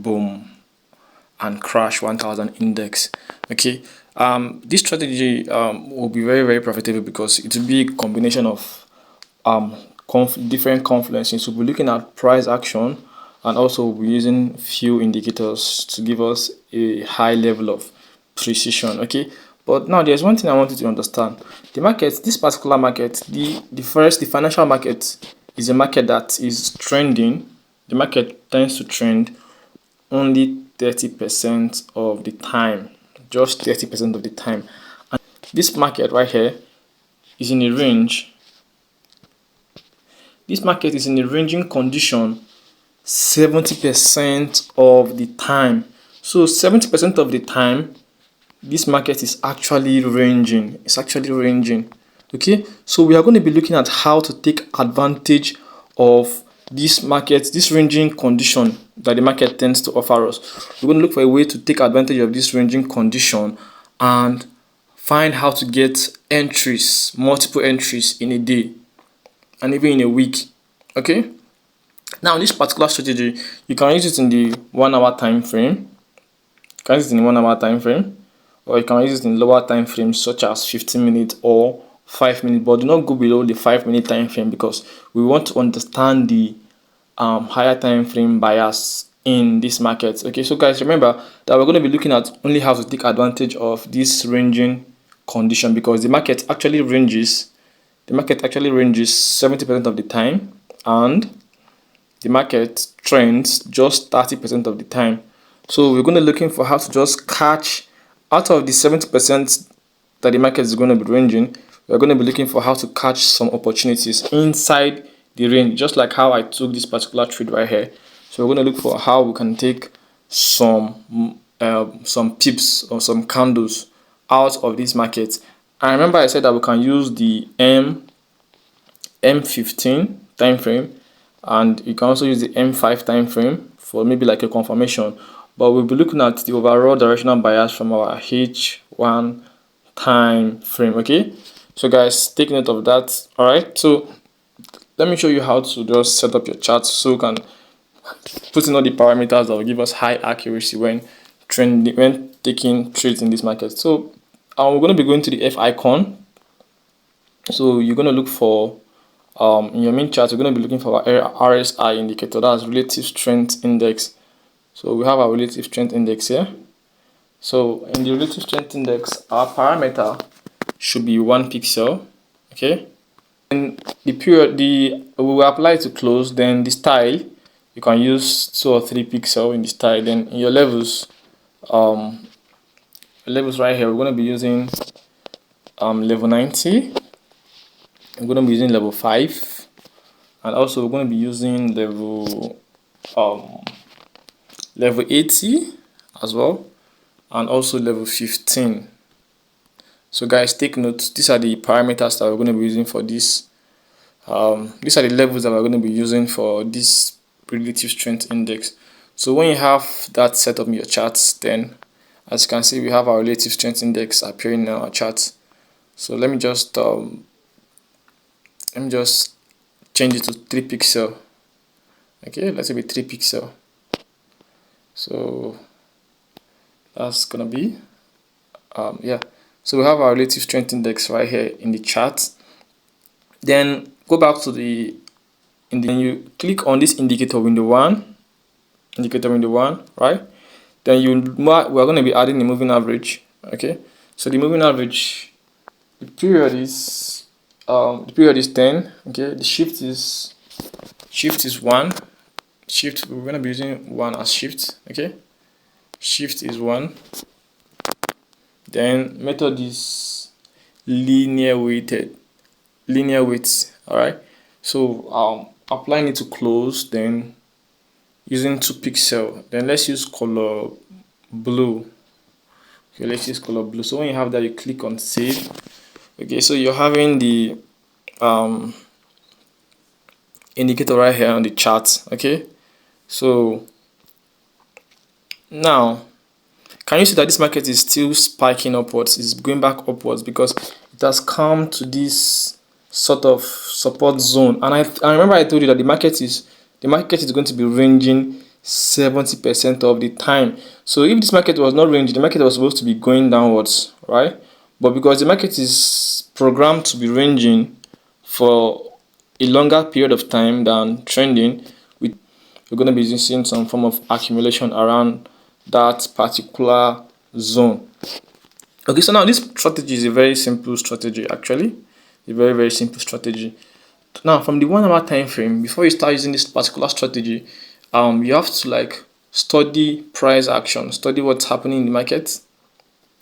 boom, and crash 1000 index. Okay, this strategy will be very profitable because it will be a combination of different confluences. We'll be looking at price action, and also we'll be using few indicators to give us a high level of precision. Okay, but now there's one thing I want you to understand. The market, this particular market, the financial market, is a market that is trending. The market tends to trend only 30% of the time, just 30% of the time. And this market right here is in a range. This market is in a ranging condition 70% of the time. So 70% of the time, this market is actually ranging. It's actually ranging. Okay, so we are going to be looking at how to take advantage of this market, this ranging condition that the market tends to offer us. We're going to look for a way to take advantage of this ranging condition and find how to get entries, multiple entries in a day and even in a week. Okay, now this particular strategy, you can use it in the 1 hour time frame. You can use it in the 1 hour time frame, or you can use it in lower time frames such as 15 minutes or 5 minutes, but do not go below the 5-minute time frame because we want to understand the higher time frame bias in this market. Okay, so guys, remember that we're going to be looking at only how to take advantage of this ranging condition because the market actually ranges 70% of the time, and the market trends just 30% of the time. So we're going to be looking for how to just catch out of the 70% that the market is going to be ranging. We're going to be looking for how to catch some opportunities inside the range, just like how I took this particular trade right here. So we're going to look for how we can take some pips or some candles out of this market. And remember I said that we can use the M15 time frame, and you can also use the M5 time frame for maybe like a confirmation, but we'll be looking at the overall directional bias from our H1 time frame. Okay, so guys, take note of that. All right, so let me show you how to just set up your charts so you can put in all the parameters that will give us high accuracy when taking trades in this market. So we're going to be going to the F icon. So you're going to look for in your main chart, you're going to be looking for our RSI indicator, that's relative strength index. So we have our relative strength index here. So in the relative strength index, our parameter should be 1 pixel. Okay, and the period, we will apply to close. Then the style, you can use 2 or 3 pixel in the style. Then in your levels, right here, we're going to be using level 90. I'm going to be using level 5, and also we're going to be using level 80 as well, and also level 15. So guys, take note, these are the parameters that we're going to be using for this. These are the levels that we're going to be using for this relative strength index. So when you have that set up in your charts, then as you can see, we have our relative strength index appearing in our chart. So let me just change it to 3 pixel. Okay, let's say 3 pixel. So that's gonna be yeah. So we have our relative strength index right here in the chart. Then go back to then you click on this indicator window 1, right? Then we're going to be adding the moving average. Okay, so the moving average, the period is 10. Okay, the shift is 1. Shift, we're going to be using 1 as shift. Okay, shift is 1. Then method is linear weight. All right, so applying it to close, then using 2 pixel. Then let's use color blue. Okay, let's use color blue. So when you have that, you click on save. Okay, so you're having the indicator right here on the chart. Okay, so now can you see that this market is still spiking upwards? It's going back upwards because it has come to this sort of support zone. And I remember I told you that the market is going to be ranging 70% of the time. So if this market was not ranging, the market was supposed to be going downwards, right? But because the market is programmed to be ranging for a longer period of time than trending, we're going to be using some form of accumulation around that particular zone. Okay, so now this strategy is a very simple strategy, actually. A very, very simple strategy. Now, from the 1 hour time frame, before you start using this particular strategy, you have to like study price action, study what's happening in the market.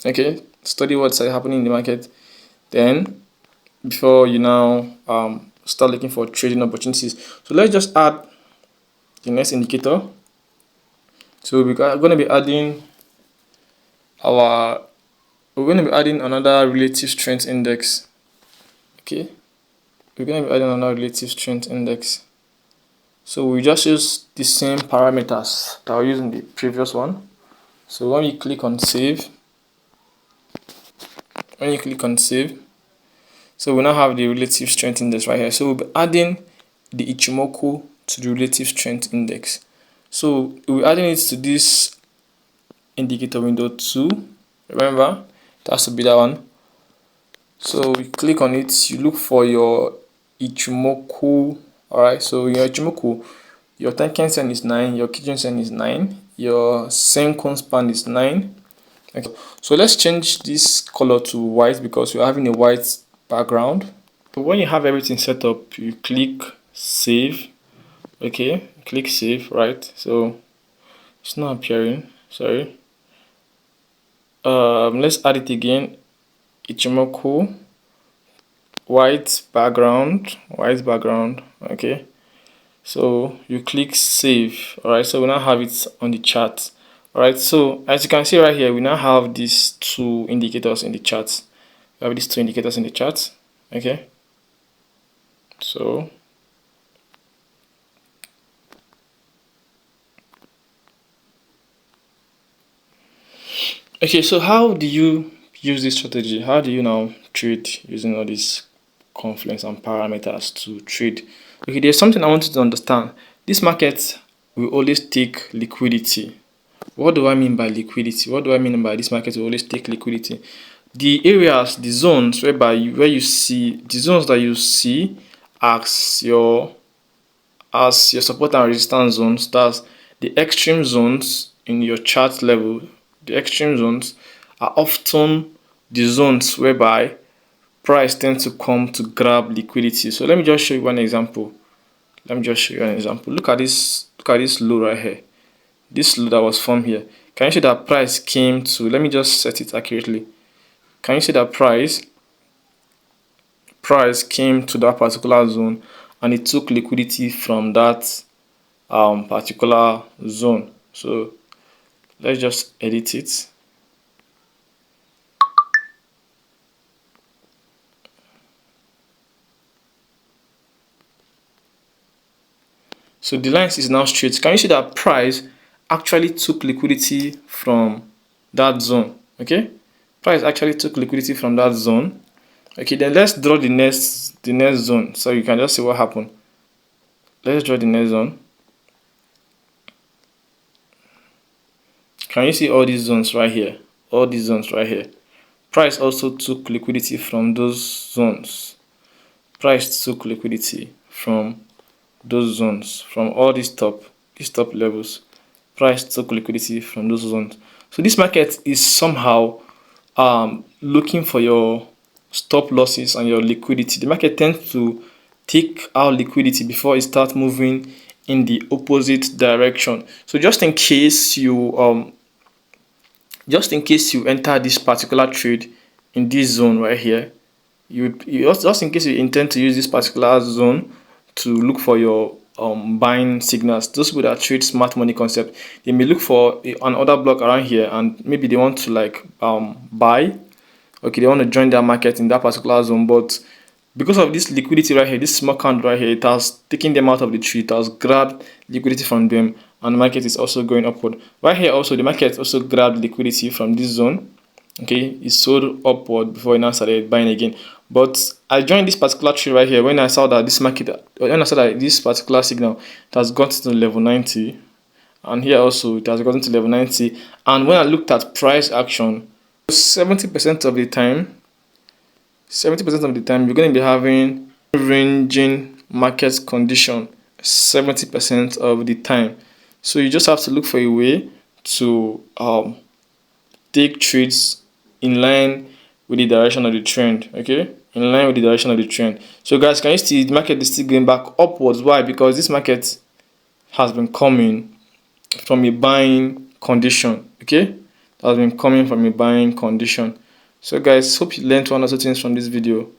Okay, study what's happening in the market. Then, before you now start looking for trading opportunities. So let's just add the next indicator. So we're going to be adding our we're going to be adding another relative strength index. Okay, we're going to be adding another relative strength index. So we just use the same parameters that we used in the previous one. So when you click on save, so we now have the relative strength index right here. So we'll be adding the Ichimoku to the relative strength index. So we're adding it to this indicator window 2. Remember, it has to be that one. So we click on it, you look for your Ichimoku. Alright, so your Ichimoku, your Tenkan Sen is 9, your Kijun Sen is 9, your Senkon span is 9. Okay, so let's change this color to white because we're having a white background. So when you have everything set up, you click save. Okay, click save, right? So it's not appearing, sorry. Let's add it again. Ichimoku, white background. Okay, so you click save. All right, so we now have it on the chart. All right, so as you can see right here, we now have these two indicators in the chart. We have these two indicators in the chart. Okay, so so how do you use this strategy? How do you now trade using all these confluence and parameters to trade? Okay, there's something I want you to understand. This market will always take liquidity. What do I mean by liquidity? What do I mean by this market will always take liquidity? The areas, the zones where you see the zones that you see as your support and resistance zones, that's the extreme zones in your chart level. The extreme zones are often the zones whereby price tends to come to grab liquidity. So let me just show you one example. Look at this low right here. This low that was formed here. Can you see that price came to, let me just set it accurately. Can you see that price came to that particular zone and it took liquidity from that particular zone? So let's just edit it. So the line is now straight. Can you see that price actually took liquidity from that zone? Okay, price actually took liquidity from that zone. Okay, then let's draw the next zone so you can just see what happened. Let's draw the next zone. Can you see all these zones right here? All these zones right here. Price also took liquidity from those zones. Price took liquidity from those zones, from all these top levels. Price took liquidity from those zones. So this market is somehow looking for your stop losses and your liquidity. The market tends to take out liquidity before it starts moving in the opposite direction. So just in case you enter this particular trade in this zone right here, just in case you intend to use this particular zone to look for your buying signals. Those people that trade smart money concept, they may look for an order block around here and maybe they want to like buy. Okay, they want to join their market in that particular zone, but because of this liquidity right here, this small candle right here, it has taken them out of the tree. It has grabbed liquidity from them, and the market is also going upward. Right here also, the market also grabbed liquidity from this zone. Okay, it sold upward before it now started buying again. But I joined this particular trade right here when I saw that this particular signal it has got to level 90, and here also it has gotten to level 90. And when I looked at price action, 70% of the time, 70% of the time you're going to be having ranging market condition 70% of the time. So you just have to look for a way to take trades in line with the direction of the trend. Okay, in line with the direction of the trend. So guys, can you see the market is still going back upwards? Why? Because this market has been coming from a buying condition. Okay, it has been coming from a buying condition. So guys, hope you learned one or two things from this video.